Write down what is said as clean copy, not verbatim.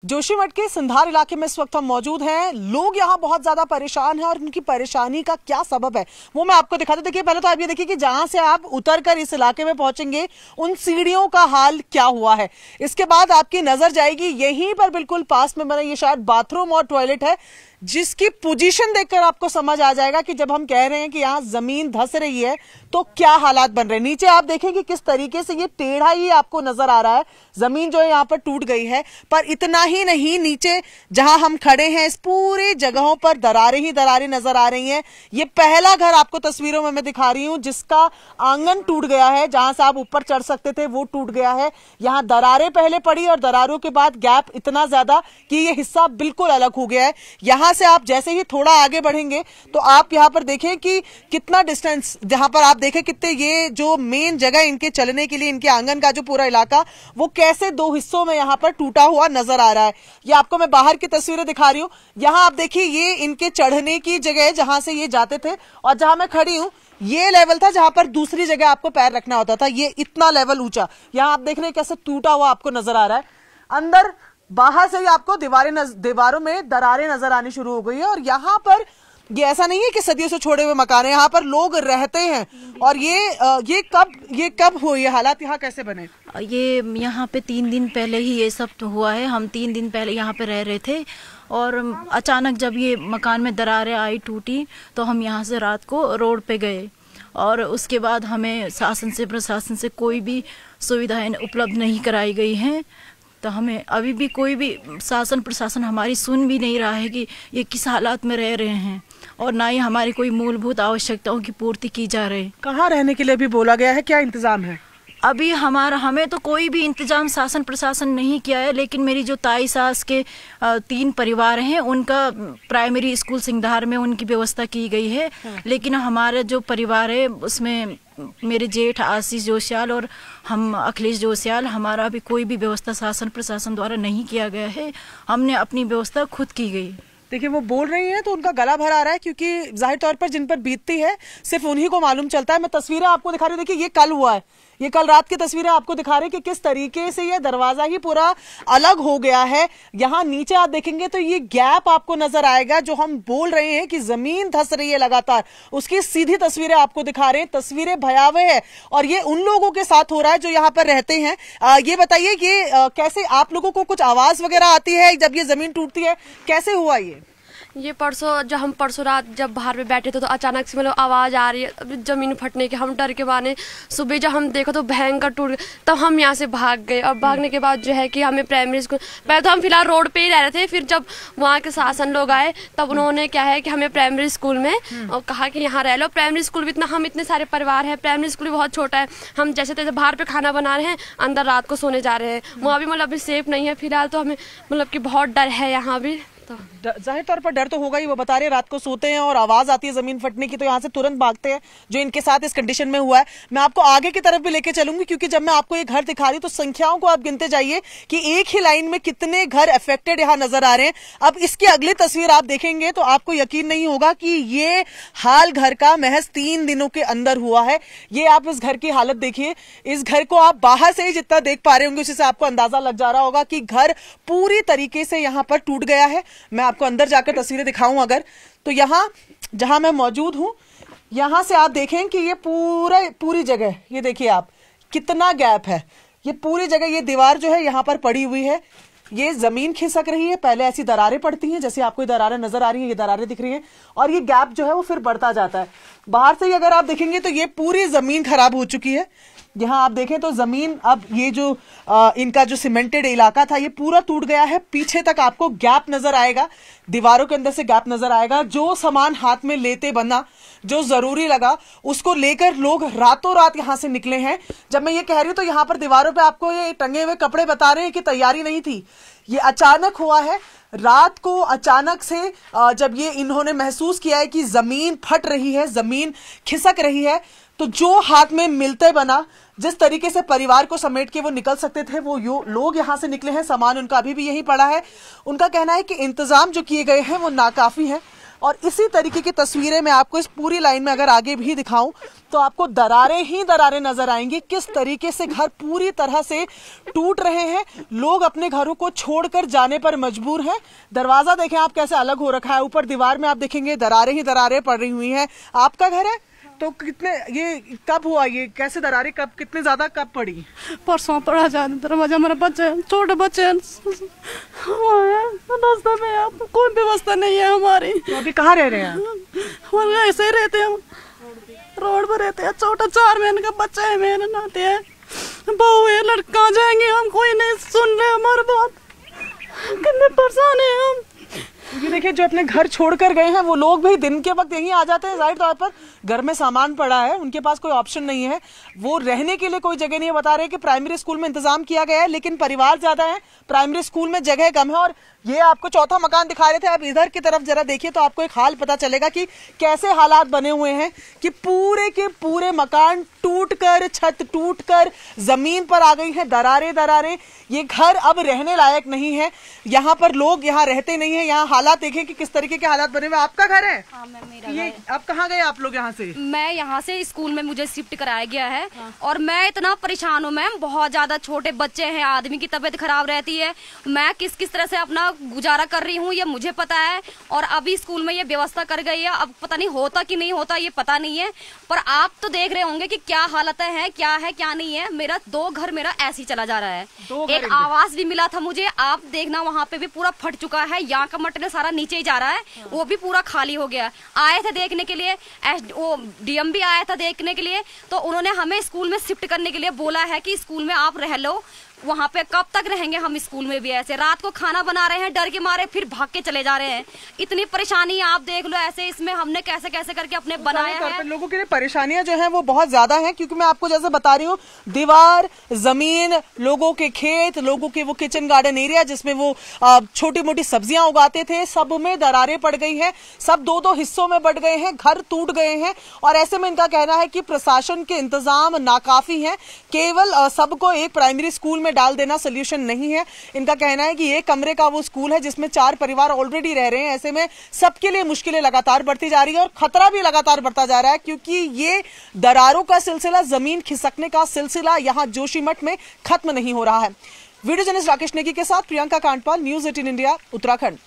जोशीमठ के सिंधार इलाके में इस वक्त हम मौजूद हैं। लोग यहाँ बहुत ज्यादा परेशान हैं और उनकी परेशानी का क्या सबब है वो मैं आपको दिखाता हूं। देखिए, पहले तो आप ये देखिए कि जहां से आप उतरकर इस इलाके में पहुंचेंगे उन सीढ़ियों का हाल क्या हुआ है। इसके बाद आपकी नजर जाएगी यहीं पर बिल्कुल पास में बना ये शायद बाथरूम और टॉयलेट है, जिसकी पोजीशन देखकर आपको समझ आ जाएगा कि जब हम कह रहे हैं कि यहाँ जमीन धंस रही है तो क्या हालात बन रहे हैं। नीचे आप देखें कि किस तरीके से ये टेढ़ा ही आपको नजर आ रहा है, जमीन जो है यहाँ पर टूट गई है। पर इतना ही नहीं, नीचे जहां हम खड़े हैं इस पूरी जगहों पर दरारें ही दरारें नजर आ रही हैं। ये पहला घर आपको तस्वीरों में मैं दिखा रही हूं जिसका आंगन टूट गया है, जहां से आप ऊपर चढ़ सकते थे वो टूट गया है। यहाँ दरारें पहले पड़ी और दरारों के बाद गैप इतना ज्यादा कि ये हिस्सा बिल्कुल अलग हो गया है। यहाँ से आप जैसे ही थोड़ा आगे बढ़ेंगे तो आप यहां पर देखें कि कितना डिस्टेंस, जहां पर आप देखें कितने ये जो मेन जगह इनके चलने के लिए, इनके आंगन का जो पूरा इलाका वो कैसे दो हिस्सों में यहां पर टूटा हुआ नजर आ रहा है। ये आपको मैं बाहर की तस्वीरें दिखा रही हूं। यहां आप देखिए ये इनके चढ़ने की जगह है जहां से ये जाते थे, और जहां मैं खड़ी हूं ये लेवल था जहां पर दूसरी जगह आपको पैर रखना होता था। ये इतना लेवल ऊंचा यहां आप देख रहे हैं कैसे टूटा हुआ आपको नजर आ रहा है। अंदर बाहर से ही आपको दीवारों में दरारें नजर आनी शुरू हो गई है। और यहाँ पर ये ऐसा नहीं है कि सदियों से छोड़े हुए मकान है, यहाँ पर लोग रहते हैं। और ये कब हुई, ये हालात यहाँ कैसे बने? ये यहाँ पे 3 दिन पहले ही ये सब तो हुआ है। हम 3 दिन पहले यहाँ पे रह रहे थे और अचानक जब ये मकान में दरारें आई, टूटी, तो हम यहाँ से रात को रोड पे गए और उसके बाद हमें शासन से, प्रशासन से कोई भी सुविधाएं उपलब्ध नहीं कराई गई हैं। तो हमें अभी भी कोई भी शासन प्रशासन हमारी सुन भी नहीं रहा है कि ये किस हालात में रह रहे हैं, और ना ही हमारी कोई मूलभूत आवश्यकताओं की पूर्ति की जा रही। कहाँ रहने के लिए भी बोला गया है, क्या इंतजाम है? अभी हमें तो कोई भी इंतजाम शासन प्रशासन नहीं किया है, लेकिन मेरी जो ताई सास के 3 परिवार हैं उनका प्राइमरी स्कूल सिंधार में उनकी व्यवस्था की गई है। लेकिन हमारे जो परिवार है उसमें मेरे जेठ आशीष जोशियाल और हम अखिलेश जोशियाल, हमारा अभी कोई भी व्यवस्था शासन प्रशासन द्वारा नहीं किया गया है। हमने अपनी व्यवस्था खुद की गई। देखिए, वो बोल रही हैं तो उनका गला भरा आ रहा है, क्योंकि जाहिर तौर पर जिन पर बीतती है सिर्फ उन्हीं को मालूम चलता है। मैं तस्वीरें आपको दिखा रही हूँ। देखिए, ये कल हुआ है, ये कल रात की तस्वीरें आपको दिखा रहे हैं कि किस तरीके से ये दरवाजा ही पूरा अलग हो गया है। यहाँ नीचे आप देखेंगे तो ये गैप आपको नजर आएगा जो हम बोल रहे हैं कि जमीन धंस रही है लगातार, उसकी सीधी तस्वीरें आपको दिखा रहे हैं। तस्वीरें भयावह है और ये उन लोगों के साथ हो रहा है जो यहाँ पर रहते हैं। ये बताइए कि कैसे आप लोगों को कुछ आवाज वगैरह आती है जब ये जमीन टूटती है, कैसे हुआ ये परसों जब हम परसों रात जब बाहर में बैठे थे तो अचानक से मतलब आवाज़ आ रही है ज़मीन फटने की। हम डर के मारे सुबह जब हम देखो तो भयंकर टूट गए, तब हम यहाँ से भाग गए। और भागने के बाद जो है कि हमें प्राइमरी स्कूल, पहले तो हम फिलहाल रोड पे ही रह रहे थे, फिर जब वहाँ के शासन लोग आए तब उन्होंने क्या है कि हमें प्राइमरी स्कूल में और कहा कि यहाँ रह लो। प्राइमरी स्कूल भी हम इतने सारे परिवार हैं, प्राइमरी स्कूल भी बहुत छोटा है। हम जैसे तैसे बाहर पर खाना बना रहे हैं, अंदर रात को सोने जा रहे हैं। वहाँ भी मतलब अभी सेफ नहीं है फिलहाल, तो हमें मतलब कि बहुत डर है यहाँ भी। तो जाहिर तौर पर डर तो होगा ही। वो बता रहे रात को सोते हैं और आवाज आती है जमीन फटने की तो यहाँ से तुरंत भागते हैं, जो इनके साथ इस कंडीशन में हुआ है। मैं आपको आगे की तरफ भी लेके चलूंगी, क्योंकि जब मैं आपको ये घर दिखा रही तो संख्याओं को आप गिनते जाइए कि एक ही लाइन में कितने घर अफेक्टेड यहाँ नजर आ रहे हैं। अब इसकी अगली तस्वीर आप देखेंगे तो आपको यकीन नहीं होगा कि ये हाल घर का महज 3 दिनों के अंदर हुआ है। ये आप इस घर की हालत देखिए। इस घर को आप बाहर से ही जितना देख पा रहे होंगे उसी से आपको अंदाजा लग जा रहा होगा कि घर पूरी तरीके से यहाँ पर टूट गया है। मैं आपको अंदर जाकर तस्वीरें दिखाऊं अगर, तो यहाँ जहां मैं मौजूद हूं यहां से आप देखें कि ये पूरी जगह, ये देखिए आप कितना गैप है। ये पूरी जगह ये दीवार जो है यहाँ पर पड़ी हुई है, ये जमीन खिसक रही है। पहले ऐसी दरारें पड़ती हैं जैसे आपको दरारें नजर आ रही हैं, ये दरारें दिख रही हैं, और ये गैप जो है वो फिर बढ़ता जाता है। बाहर से ही अगर आप देखेंगे तो ये पूरी जमीन खराब हो चुकी है। यहाँ आप देखें तो जमीन, अब ये जो इनका जो सीमेंटेड इलाका था ये पूरा टूट गया है। पीछे तक आपको गैप नजर आएगा, दीवारों के अंदर से गैप नजर आएगा। जो सामान हाथ में लेते बना, जो जरूरी लगा, उसको लेकर लोग रातों रात यहाँ से निकले हैं। जब मैं ये कह रही हूँ तो यहाँ पर दीवारों पे आपको ये टंगे हुए कपड़े बता रहे हैं कि तैयारी नहीं थी, ये अचानक हुआ है। रात को अचानक से जब ये इन्होंने महसूस किया है कि जमीन फट रही है, जमीन खिसक रही है, तो जो हाथ में मिलते बना, जिस तरीके से परिवार को समेट के वो निकल सकते थे, वो लोग यहाँ से निकले हैं। सामान उनका अभी भी यहीं पड़ा है। उनका कहना है कि इंतजाम जो किए गए हैं वो नाकाफी है। और इसी तरीके की तस्वीरें मैं आपको इस पूरी लाइन में अगर आगे भी दिखाऊं तो आपको दरारें ही दरारें नजर आएंगी। किस तरीके से घर पूरी तरह से टूट रहे हैं, लोग अपने घरों को छोड़कर जाने पर मजबूर हैं। दरवाजा देखें आप कैसे अलग हो रखा है, ऊपर दीवार में आप देखेंगे दरारें ही दरारें पड़ रही हुई हैं। आपका घर है तो कितने, ये कब हुआ, ये कैसे दरारें कब, कितने ज्यादा कब पड़ी? परसों पड़ा जाए दरवाजा, हमारे बच्चे छोटे बच्चे रास्ते में कोई व्यवस्था नहीं है हमारी। तो अभी कहाँ रह रहे हैं? हम ऐसे ही रहते हैं, रोड पर रहते हैं। छोटा 4 महीने का बच्चा है, मेरे नाते है, बहू है, लड़का जाएंगे हम, कोई नहीं सुन रहे हमारी बात। कितने परेशान है हम। ये देखिए जो अपने घर छोड़कर गए हैं वो लोग भी दिन के वक्त यहीं आ जाते हैं। जाहिर तौर पर घर में सामान पड़ा है, उनके पास कोई ऑप्शन नहीं है, वो रहने के लिए कोई जगह नहीं है। बता रहे हैं कि प्राइमरी स्कूल में इंतजाम किया गया है लेकिन परिवार ज्यादा है, प्राइमरी स्कूल में जगह कम है। और ये आपको चौथा मकान दिखा रहे थे, आप इधर की तरफ जरा देखिए तो आपको एक हाल पता चलेगा कि कैसे हालात बने हुए हैं कि पूरे के पूरे मकान टूटकर, छत टूटकर जमीन पर आ गई है, दरारें दरारें। ये घर अब रहने लायक नहीं है, यहाँ पर लोग यहाँ रहते नहीं है। यहाँ हालात देखें कि किस तरीके के हालात बने हुए। आपका घर है? हाँ मैम, मेरा ये घर है। आप कहाँ गए आप लोग यहाँ से? मैं यहाँ से स्कूल में मुझे शिफ्ट कराया गया है। और मैं इतना परेशान हूँ मैम, बहुत ज्यादा छोटे बच्चे हैं, आदमी की तबीयत खराब रहती है। मैं किस किस तरह से अपना गुजारा कर रही हूँ ये मुझे पता है। और अभी स्कूल में ये व्यवस्था कर गई है, अब पता नहीं होता कि नहीं होता ये पता नहीं है। पर आप तो देख रहे होंगे कि क्या हालत है क्या नहीं है। मेरा 2 घर मेरा ऐसे ही चला जा रहा है। एक आवास भी मिला था मुझे, आप देखना वहाँ पे भी पूरा फट चुका है। यहाँ का मटेरियल सारा नीचे ही जा रहा है, वो भी पूरा खाली हो गया। आए थे देखने के लिए, वो डीएम भी आया था देखने के लिए, तो उन्होंने हमें स्कूल में शिफ्ट करने के लिए बोला है कि स्कूल में आप रह लो। वहाँ पे कब तक रहेंगे हम स्कूल में भी ऐसे? रात को खाना बना रहे हैं डर के मारे, फिर भाग के चले जा रहे हैं। इतनी परेशानी आप देख लो ऐसे, इसमें हमने कैसे कैसे करके अपने बनाया है। लोगों के लिए परेशानियां जो हैं वो बहुत ज्यादा हैं, क्योंकि मैं आपको जैसे बता रही हूँ, दीवार, जमीन, लोगों के खेत, लोगों के वो किचन गार्डन एरिया जिसमें वो छोटी मोटी सब्जियां उगाते थे, सब में दरारें पड़ गई हैं, सब 2-2 हिस्सों में बढ़ गए हैं, घर टूट गए हैं। और ऐसे में इनका कहना है कि प्रशासन के इंतजाम नाकाफी हैं, केवल सबको एक प्राइमरी स्कूल में डाल देना सोल्यूशन नहीं है। इनका कहना है कि ये कमरे का वो स्कूल है जिसमें 4 परिवार ऑलरेडी रह रहे हैं। ऐसे में सबके लिए मुश्किलें लगातार बढ़ती जा रही है और खतरा भी लगातार बढ़ता जा रहा है, क्योंकि ये दरारों का सिलसिला, जमीन खिसकने का सिलसिला यहां जोशीमठ में खत्म नहीं हो रहा है। वीडियो जर्नलिस्ट राकेश नेगी के साथ प्रियंका कांडपाल, न्यूज़ 18 इंडिया, उत्तराखंड।